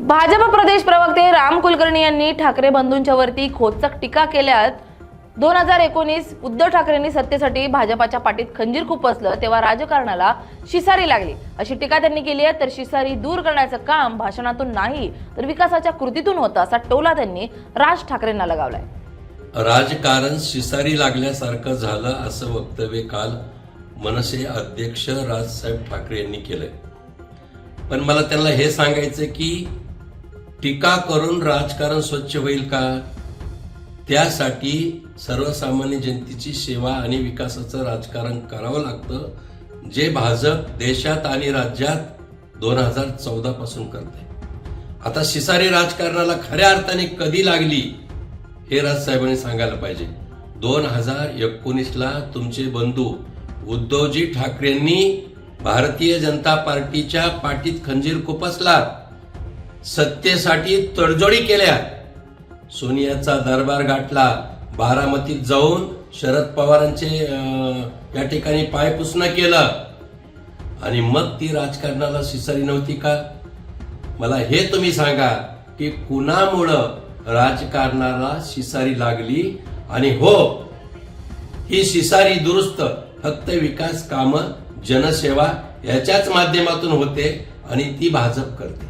भाजप प्रदेश प्रवक्ते राम कुलकर्णी यांनी ठाकरे बंधूंच्या वरती खोचक टीका केल्यात। 2019 उद्धव ठाकरेंनी सत्तेसाठी भाजपाच्या पाठीत खंजीर खुपसलं तेव्हा राजकारणाला शिसारी लागली अशी टीका त्यांनी केली आहे। तर शिसारी दूर करण्याचं काम भाषणातून नाही तर विकासाच्या कृतीतून होतं असा टोला त्यांनी राज ठाकरेंना लगावलाय। राजकारण शिसारी लागल्यासारखं झालं असं वक्तव्य काल मनसे अध्यक्ष राजसाहेब ठाकरे यांनी केलंय। पण मला त्यांना हे सांगायचं की टीका करून राजकारण स्वच्छ होईल का? त्यासाठी सर्वसामान्य जनतेची सेवा आणि विकासाचं राजकारण करावं लागतं, जे भाजप देशात आणि राज्यात 2014 पासून करते। आता शिसारी राजकारणाला खऱ्या अर्थाने कधी लागली हे राजसाहेबांनी सांगायला पाहिजे। 2019ला तुमचे बंधू उद्धवजी ठाकरेंनी भारतीय जनता पार्टीच्या पाठीत खंजीर खुपसला, सत्तेसाठी तडजोडी केल्या, सोनियाचा दरबार गाठला, बारामतीत जाऊन शरद पवारांचे या ठिकाणी पायपुसणं केलं आणि मग ती राजकारणाला शिसारी नव्हती का? मला हे तुम्ही सांगा की कुणामुळं राजकारणाला शिसारी लागली? आणि हो, ही शिसारी दुरुस्त फक्त विकास कामं जनसेवा याच्याच माध्यमातून होते आणि ती भाजप करते।